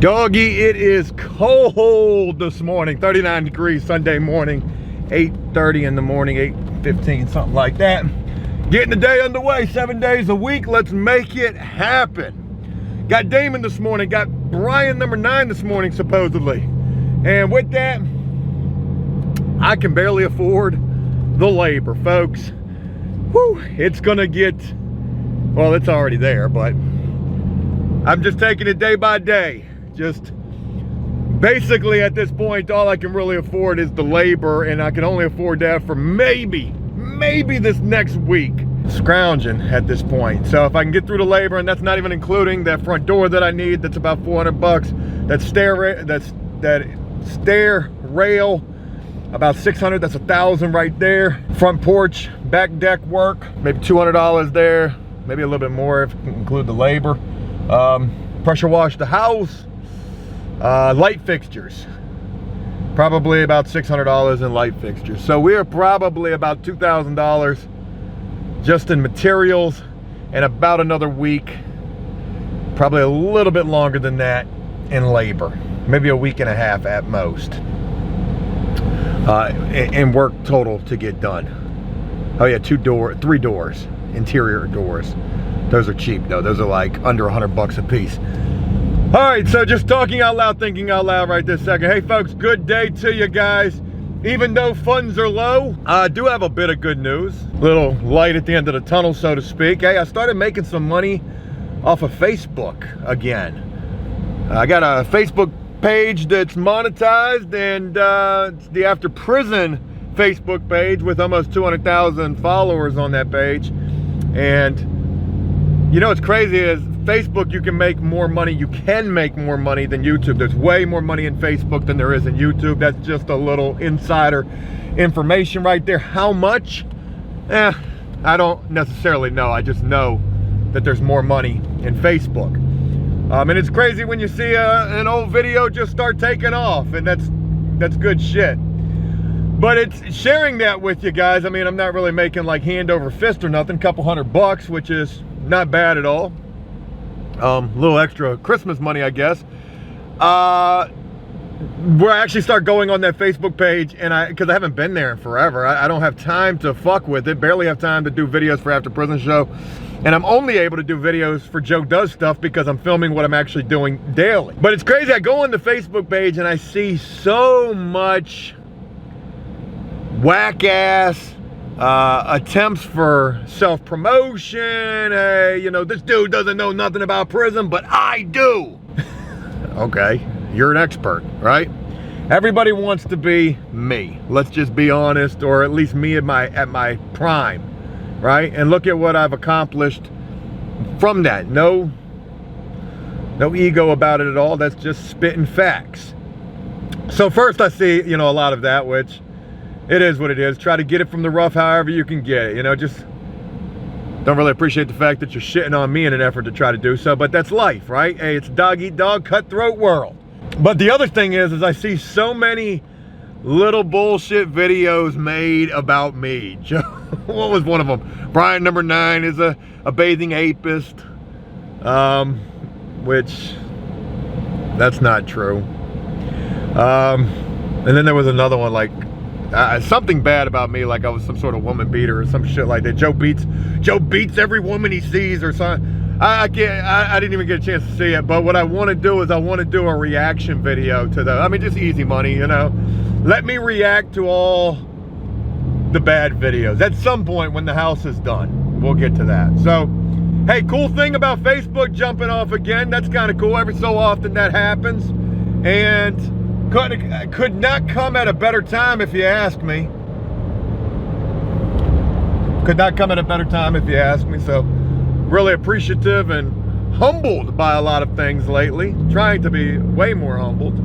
Doggy, it is cold this morning. 39 degrees Sunday morning, 8:30 in the morning, 8:15, something like that. Getting the day underway, 7 days a week. Let's make it happen. Got Damon this morning, got Brian number 9 this morning, supposedly. And with that, I can barely afford the labor, folks. Whew, it's gonna get, well, it's already there, but I'm just taking it day by day. Just basically at this point, all I can really afford is the labor, and I can only afford that for maybe this next week. Scrounging at this point. So if I can get through the labor, and that's not even including that front door that I need, that's about 400 bucks. That stair rail, about 600, that's 1,000 right there. Front porch, back deck work, maybe $200 there, maybe a little bit more if you include the labor. Pressure wash the house. Light fixtures, probably about $600 in light fixtures. So we're probably about $2,000 just in materials, and about another week, probably a little bit longer than that in labor, maybe a week and a half at most, and work total to get done. Oh yeah, 3 doors, interior doors. Those are cheap though. Those are like under 100 bucks a piece. All right, so just talking out loud, thinking out loud right this second. Hey folks, good day to you guys. Even though funds are low, I do have a bit of good news. Little light at the end of the tunnel, so to speak. Hey, I started making some money off of Facebook again. I got a Facebook page that's monetized, and it's the After Prison Facebook page with almost 200,000 followers on that page. And you know what's crazy is Facebook, you can make more money. You can make more money than YouTube. There's way more money in Facebook than there is in YouTube. That's just a little insider information right there. How much? I don't necessarily know. I just know that there's more money in Facebook. And it's crazy when you see an old video just start taking off, and that's good shit. But it's sharing that with you guys. I mean, I'm not really making like hand over fist or nothing. Couple $100, which is not bad at all. A little extra Christmas money, I guess. Where I actually start going on that Facebook page, and because I haven't been there in forever, I don't have time to fuck with it. Barely have time to do videos for After Prison Show, and I'm only able to do videos for Joe Does Stuff because I'm filming what I'm actually doing daily. But it's crazy. I go on the Facebook page and I see so much whack ass attempts for self-promotion. Hey, you know, this dude doesn't know nothing about prison, but I do. Okay, you're an expert, right? Everybody wants to be me. Let's just be honest, or at least me at my prime, right? And look at what I've accomplished from that. No ego about it at all. That's just spitting facts. So first I see, you know, a lot of that, which it is what it is. Try to get it from the rough however you can get it. You know, just don't really appreciate the fact that you're shitting on me in an effort to try to do so, but that's life, right? Hey, it's dog eat dog, cutthroat world. But the other thing is I see so many little bullshit videos made about me. What was one of them? Brian number 9 is a bathing apist, which that's not true. And then there was another one like, something bad about me, like I was some sort of woman beater or some shit like that. Joe beats every woman he sees or something. I didn't even get a chance to see it, but what I want to do is I want to do a reaction video to the, I mean, just easy money, you know. Let me react to all the bad videos at some point when the house is done. We'll get to that. So, hey, cool thing about Facebook jumping off again. That's kind of cool. Every so often that happens, and could not come at a better time if you ask me. Could not come at a better time if you ask me. So really appreciative and humbled by a lot of things lately. Trying to be way more humbled.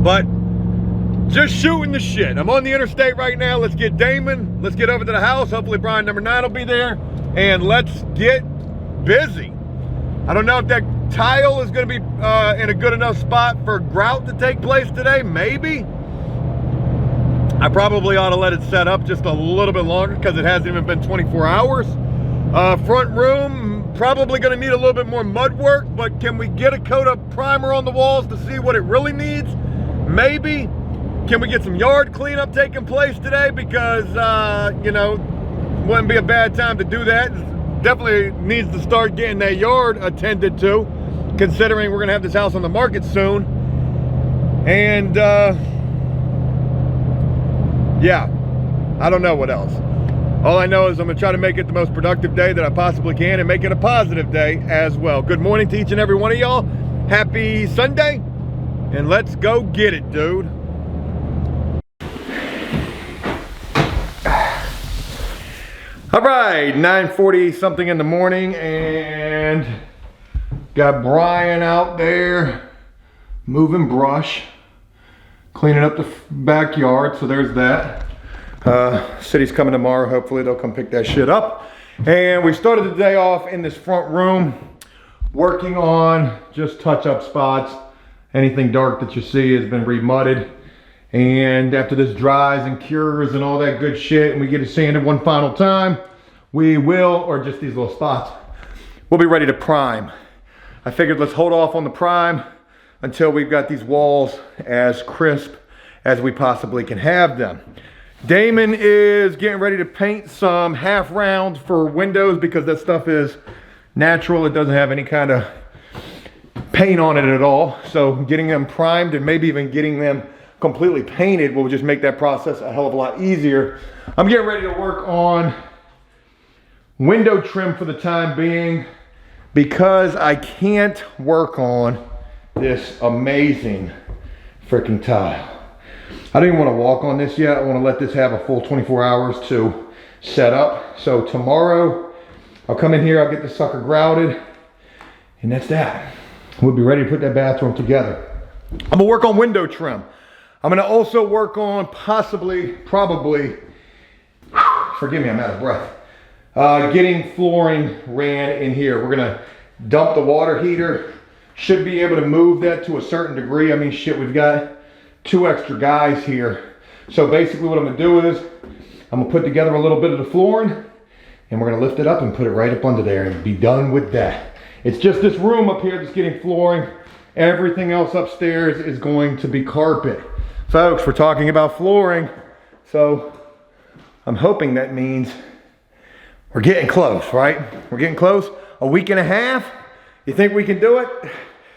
But just shooting the shit. I'm on the interstate right now. Let's get Damon. Let's get over to the house. Hopefully Brian number 9 will be there. And let's get busy. I don't know if that tile is going to be in a good enough spot for grout to take place today. Maybe. I probably ought to let it set up just a little bit longer because it hasn't even been 24 hours. Front room, Probably gonna need a little bit more mud work, but can we get a coat of primer on the walls to see what it really needs? Maybe. Can we get some yard cleanup taking place today? Because, you know, wouldn't be a bad time to do that. Definitely needs to start getting that yard attended to, considering we're gonna have this house on the market soon. And, yeah, I don't know what else. All I know is I'm gonna try to make it the most productive day that I possibly can and make it a positive day as well. Good morning to each and every one of y'all. Happy Sunday, and let's go get it, dude. All right, 9:40 something in the morning, and got Brian out there moving brush, cleaning up the backyard, so there's that. City's coming tomorrow. Hopefully they'll come pick that shit up. And we started the day off in this front room, working on just touch-up spots. Anything dark that you see has been remudded. And after this dries and cures and all that good shit, and we get it sanded one final time, we will, or just these little spots, we'll be ready to prime. I figured let's hold off on the prime until we've got these walls as crisp as we possibly can have them. Damon is getting ready to paint some half round for windows because that stuff is natural. It doesn't have any kind of paint on it at all. So getting them primed and maybe even getting them completely painted will just make that process a hell of a lot easier. I'm getting ready to work on window trim for the time being because I can't work on this amazing freaking tile. I don't even want to walk on this yet. I want to let this have a full 24 hours to set up. So tomorrow, I'll come in here, I'll get this sucker grouted, and that's that. We'll be ready to put that bathroom together. I'm gonna work on window trim. I'm gonna also work on probably, forgive me, I'm out of breath. Getting flooring ran in here. We're gonna dump the water heater. Should be able to move that to a certain degree. I mean, shit, we've got 2 extra guys here. So basically what I'm gonna do is, I'm gonna put together a little bit of the flooring and we're gonna lift it up and put it right up under there and be done with that. It's just this room up here that's getting flooring. Everything else upstairs is going to be carpet. Folks, we're talking about flooring. So I'm hoping that means we're getting close, right? We're getting close. A week and a half. You think we can do it?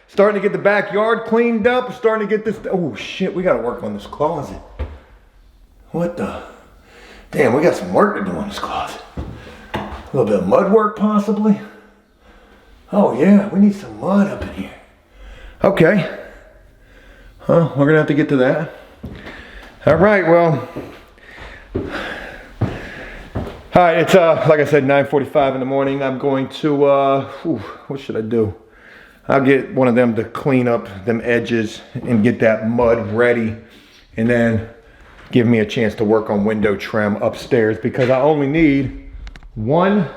Starting to get the backyard cleaned up. Starting to get this. Oh shit, we gotta work on this closet. What the? Damn, we got some work to do on this closet. A little bit of mud work possibly. Oh yeah, we need some mud up in here. Okay. Huh, we're gonna have to get to that. All right, well. All right, it's like I said, 9:45 in the morning. I'm going to, what should I do? I'll get one of them to clean up them edges and get that mud ready, and then give me a chance to work on window trim upstairs because I only need 1,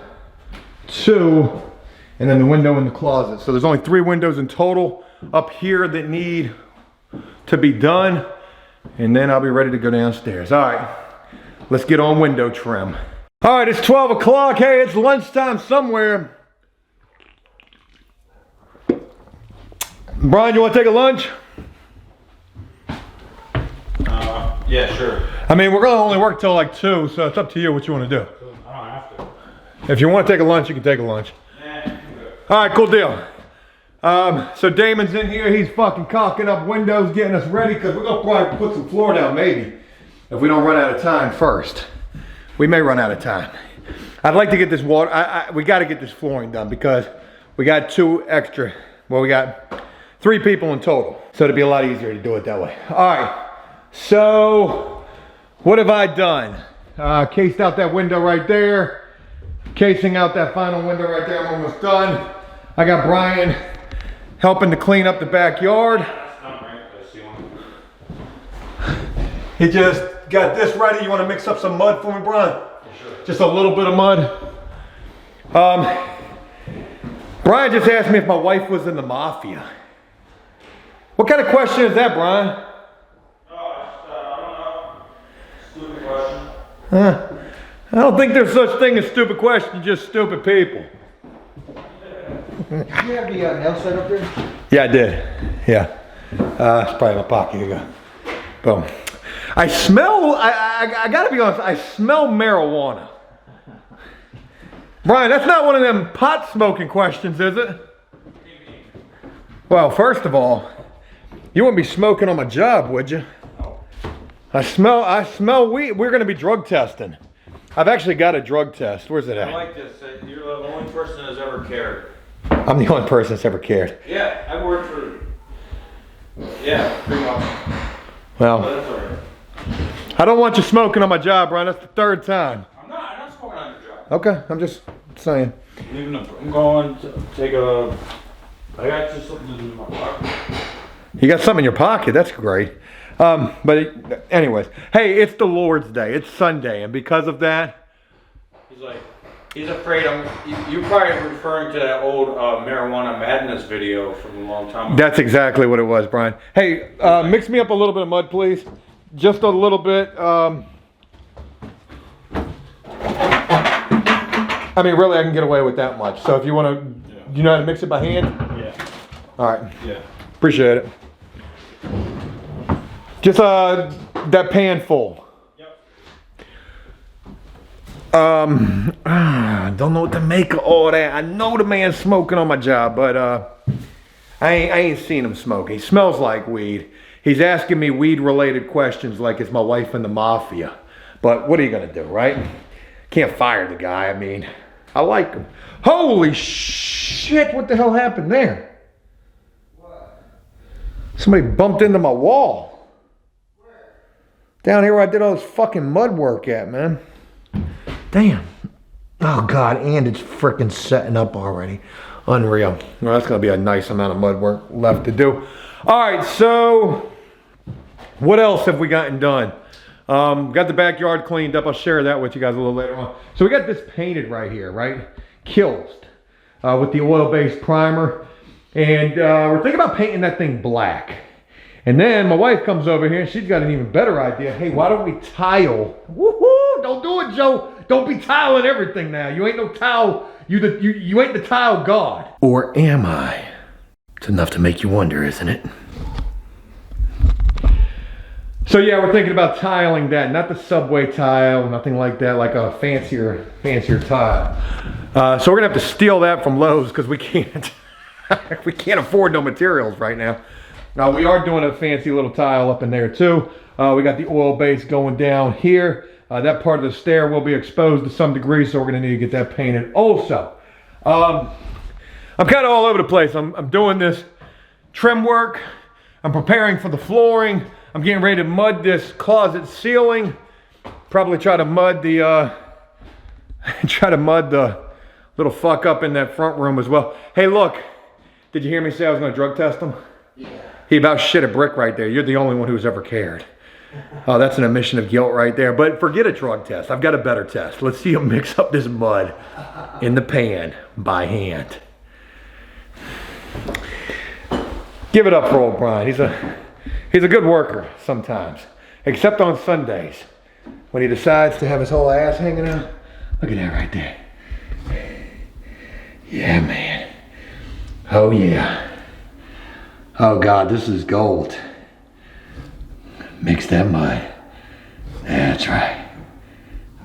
2, and then the window in the closet. So there's only 3 windows in total up here that need to be done, and then I'll be ready to go downstairs. All right, let's get on window trim. All right, it's 12 o'clock. Hey, it's lunchtime somewhere. Brian, you want to take a lunch? Yeah, sure. I mean, we're going to only work till like 2, so it's up to you what you want to do. I don't have to. If you want to take a lunch, you can take a lunch. I'm good. All right, cool deal. So Damon's in here. He's fucking caulking up windows, getting us ready, because we're going to probably put some floor down, maybe, if we don't run out of time first. We may run out of time. I'd like to get this water, we got to get this flooring done because we got 2 extra, well, we got 3 people in total. So it'd be a lot easier to do it that way. All right, so what have I done? Cased out that window right there. Casing out that final window right there, I'm almost done. I got Brian helping to clean up the backyard. That's not right, I see one. He just got this ready. You want to mix up some mud for me, Brian? Sure. Just a little bit of mud. Brian just asked me if my wife was in the mafia. What kind of question is that, Brian? I don't know. Stupid question. I don't think there's such thing as stupid questions, just stupid people. Did you have the nail set up there? Yeah, I did. Yeah. It's probably in my pocket. Here you go. Boom. I smell, I gotta be honest, I smell marijuana. Brian, that's not one of them pot smoking questions, is it? Well, first of all, you wouldn't be smoking on my job, would you? No. I smell weed. We're gonna be drug testing. I've actually got a drug test. Where's it I at? like this. You're the only person that's ever cared. I'm the only person that's ever cared. Yeah, I worked for. Yeah, pretty much. Well, But that's alright. I don't want you smoking on my job, Brian. That's the third time. I'm not smoking on your job. Okay, I'm just saying. I'm going to take a. I got just something in my pocket. You got something in your pocket. That's great. Anyways, hey, it's the Lord's Day. It's Sunday, and because of that, He's afraid you're probably referring to that old Marijuana Madness video from a long time ago. that's exactly what it was, Brian. Hey, mix me up a little bit of mud, please. Just a little bit. I mean, really, I can get away with that much. So if you want to, you know how to mix it by hand? Yeah. All right. Yeah. Appreciate it. Just that pan full. Yep. Don't know what to make of all that. I know the man's smoking on my job, but I ain't seen him smoke. He smells like weed. He's asking me weed-related questions like it's my wife in the mafia. But what are you gonna do, right? Can't fire the guy. I mean, I like him. Holy shit! What the hell happened there? What? Somebody bumped into my wall. Where? Down here where I did all this fucking mud work at, man. Damn. Oh God, and it's freaking setting up already. Unreal. Well, that's gonna be a nice amount of mud work left to do. All right, so what else have we gotten done? Got the backyard cleaned up. I'll share that with you guys a little later on. So we got this painted right here, right? Kills with the oil-based primer. And we're thinking about painting that thing black. And then my wife comes over here and she's got an even better idea. Hey, why don't we tile? Woohoo! Don't do it, Joe. Don't be tiling everything now. You ain't no tile. You ain't the tile god. Or am I? It's enough to make you wonder, isn't it? So yeah, we're thinking about tiling that. Not the subway tile, nothing like that, like a fancier tile. So we're gonna have to steal that from Lowe's because we can't we can't afford no materials right now. Now we are doing a fancy little tile up in there too. We got the oil base going down here. That part of the stair will be exposed to some degree, so we're gonna need to get that painted also. I'm kind of all over the place. I'm doing this trim work. I'm preparing for the flooring. I'm getting ready to mud this closet ceiling. Probably try to mud the little fuck up in that front room as well. Hey, look, did you hear me say I was gonna drug test him? Yeah. He about shit a brick right there. You're the only one who's ever cared. Oh, that's an admission of guilt right there. But forget a drug test. I've got a better test. Let's see him mix up this mud in the pan by hand. Give it up for old Brian. He's a good worker sometimes, except on Sundays when he decides to have his whole ass hanging out. Look at that right there. Yeah, man. Oh yeah. Oh God, this is gold. Mix that mud. That's right.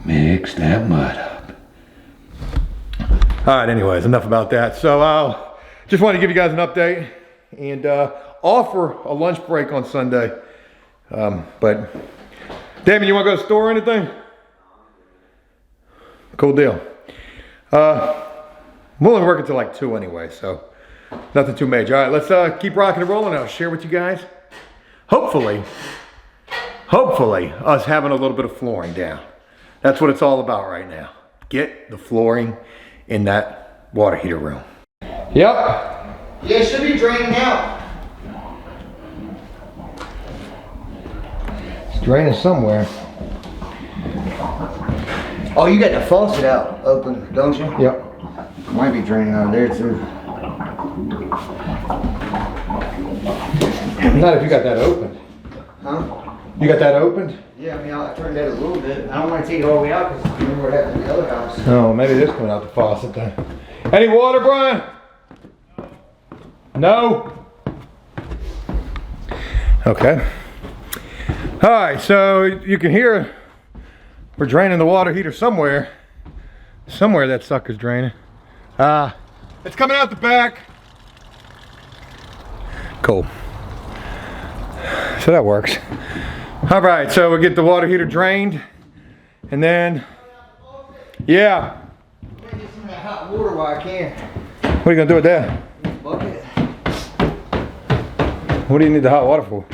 Mix that mud up. All right, anyways, enough about that. So just wanted to give you guys an update and offer a lunch break on Sunday. But Damon, you want to go to the store or anything? Cool deal. We'll only work until like 2 anyway, so nothing too major. All right, let's keep rocking and rolling. I'll share with you guys. Hopefully, us having a little bit of flooring down. That's what it's all about right now. Get the flooring in that water heater room. Yep. Yeah, it should be draining out. It's draining somewhere. Oh, you got the faucet out open, don't you? Yep. Might be draining out of there too. Not if you got that opened. Huh? You got that opened? Yeah, I mean, I turned that a little bit. I don't want to take it all the way out because I remember what happened in the other house. Oh, maybe this coming out the faucet then. Any water, Brian? No. Okay. All right, so you can hear we're draining the water heater somewhere. Somewhere that sucker's draining. It's coming out the back. Cool. So that works. All right, so we get the water heater drained, and then, yeah. Get some of that hot water while I can. What are you gonna do with that? Bucket. What do you need the hot water for?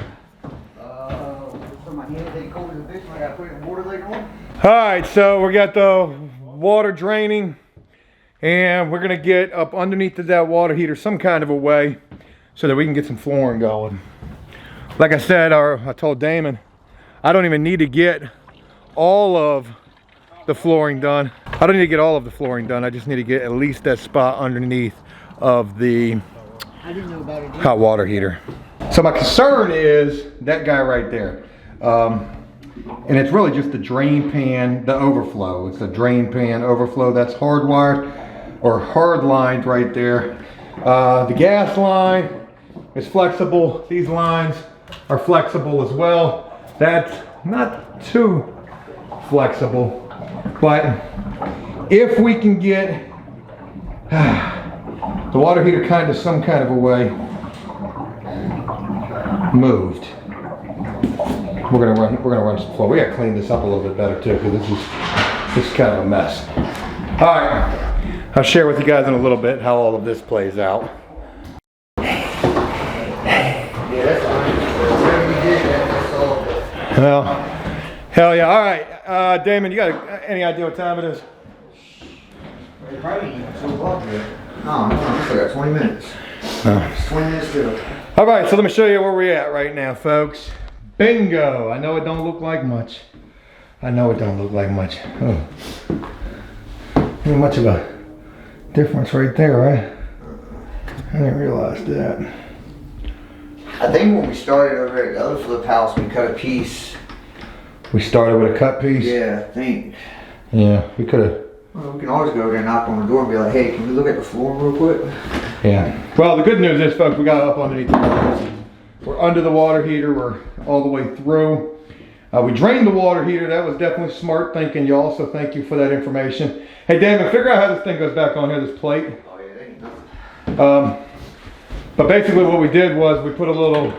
For my hands ain't cold as a bitch, and I gotta put it in water later on. All right, so we got the water draining, and we're gonna get up underneath of that water heater some kind of a way so that we can get some flooring going. Like I said, I told Damon, I don't even need to get all of the flooring done. I don't need to get all of the flooring done. I just need to get at least that spot underneath of the hot water heater. So my concern is that guy right there. And it's really just the drain pan, the overflow. It's a drain pan overflow that's hardwired or hard lined right there. The gas line is flexible. These lines are flexible as well. That's not too flexible, but if we can get the water heater kind of some kind of a way moved, we're gonna run some flow. We gotta clean this up a little bit better too, because this is kind of a mess. All right, I'll share with you guys in a little bit how all of this plays out. Yeah, that's fine. Whatever we did, that's all. Well, hell yeah. All right, Damon, you got any idea what time it is? It probably ain't 2 o'clock yet. No, I still got 20 minutes. It's 20 minutes still. All right, so let me show you where we're at right now, folks. Bingo. I know it don't look like much. I know it don't look like much. Oh. Not much of a difference right there, right? I didn't realize that. I think when we started over at the other flip house, we cut a piece. We started with a cut piece? Yeah, I think. Yeah, we could have. Well, we can always go over there and knock on the door and be like, hey, can we look at the floor real quick? Yeah. Well, the good news is, folks, we got up underneath the water. We're under the water heater. We're all the way through. We drained the water heater. That was definitely smart thinking, y'all. So thank you for that information. Hey, Damon, figure out how this thing goes back on here, this plate. Oh, yeah, that ain't nothing. But basically what we did was we put a little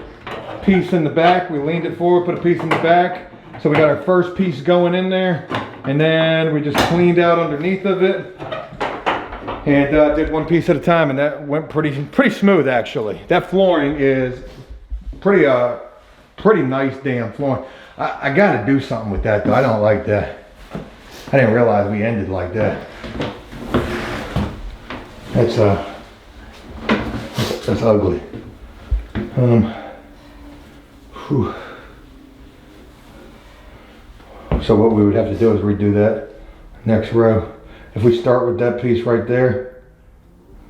piece in the back. We leaned it forward, put a piece in the back. So we got our first piece going in there. And then we just cleaned out underneath of it. And did one piece at a time, and that went pretty smooth actually. That flooring is pretty nice damn flooring. I gotta do something with that though. I don't like that. I didn't realize we ended like that. That's ugly. Whew. So what we would have to do is redo that next row. If we start with that piece right there,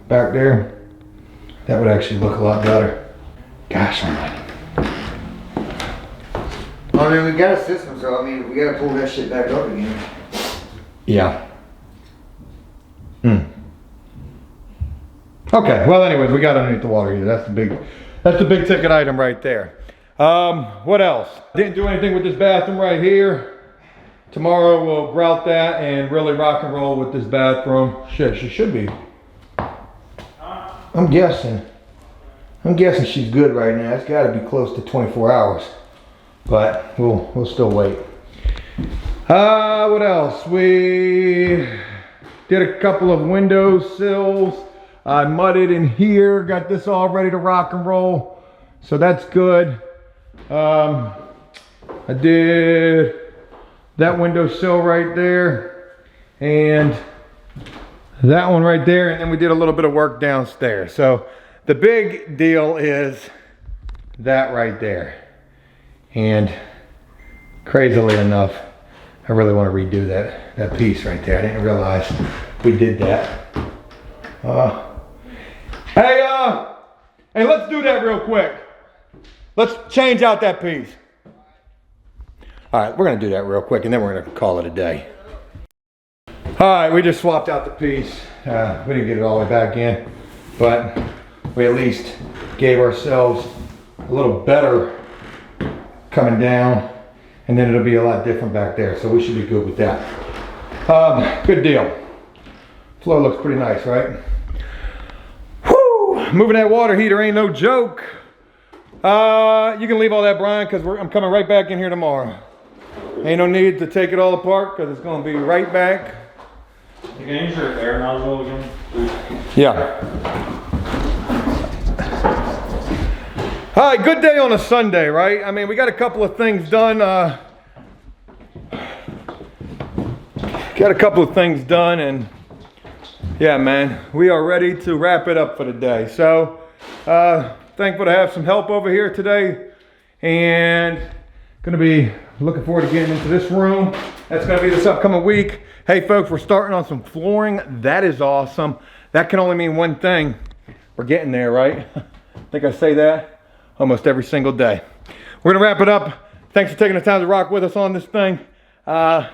back there, that would actually look a lot better. Gosh almighty. I mean, we got a system, so I mean, we gotta pull that shit back up again. Yeah. Okay, well anyways, we got underneath the water heater. That's the big ticket item right there. What else? Didn't do anything with this bathroom right here. Tomorrow we'll grout that and really rock and roll with this bathroom. Shit, she should be. I'm guessing she's good right now. It's gotta be close to 24 hours. But we'll still wait. What else? We did a couple of window sills. I mudded in here, got this all ready to rock and roll. So that's good. I did that window sill right there and that one right there, and then we did a little bit of work downstairs. So the big deal is that right there. And crazily enough, I really want to redo that piece right there. I didn't realize we did that. Hey, let's do that real quick. Let's change out that piece. All right, we're gonna do that real quick and then we're gonna call it a day. All right, we just swapped out the piece. We didn't get it all the way back in, but we at least gave ourselves a little better coming down, and then it'll be a lot different back there. So we should be good with that. Good deal. Floor looks pretty nice, right? Woo! Moving that water heater ain't no joke. You can leave all that, Brian, because I'm coming right back in here tomorrow. Ain't no need to take it all apart because it's going to be right back. You can use your air nozzle again. Yeah. All right, good day on a Sunday, right? I mean, we got a couple of things done. And yeah, man, we are ready to wrap it up for the day. So, thankful to have some help over here today, and gonna be looking forward to getting into this room. That's gonna be this upcoming week. Hey folks, we're starting on some flooring. That is awesome. That can only mean one thing. We're getting there, right? I think I say that almost every single day. We're gonna wrap it up. Thanks for taking the time to rock with us on this thing. I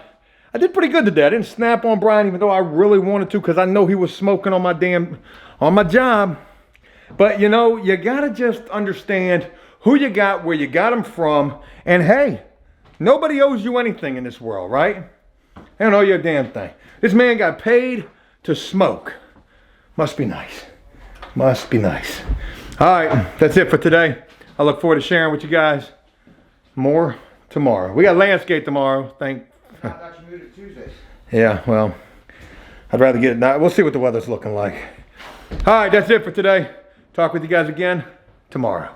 did pretty good today. I didn't snap on Brian, even though I really wanted to, because I know he was smoking on my job. But you know, you gotta just understand who you got, where you got them from, and hey, nobody owes you anything in this world, right? They don't owe you a damn thing. This man got paid to smoke. Must be nice. Must be nice. All right, that's it for today. I look forward to sharing with you guys more tomorrow. We got landscape tomorrow. I thought you moved it Tuesdays. Yeah, well, I'd rather get it now. We'll see what the weather's looking like. All right, that's it for today. Talk with you guys again tomorrow.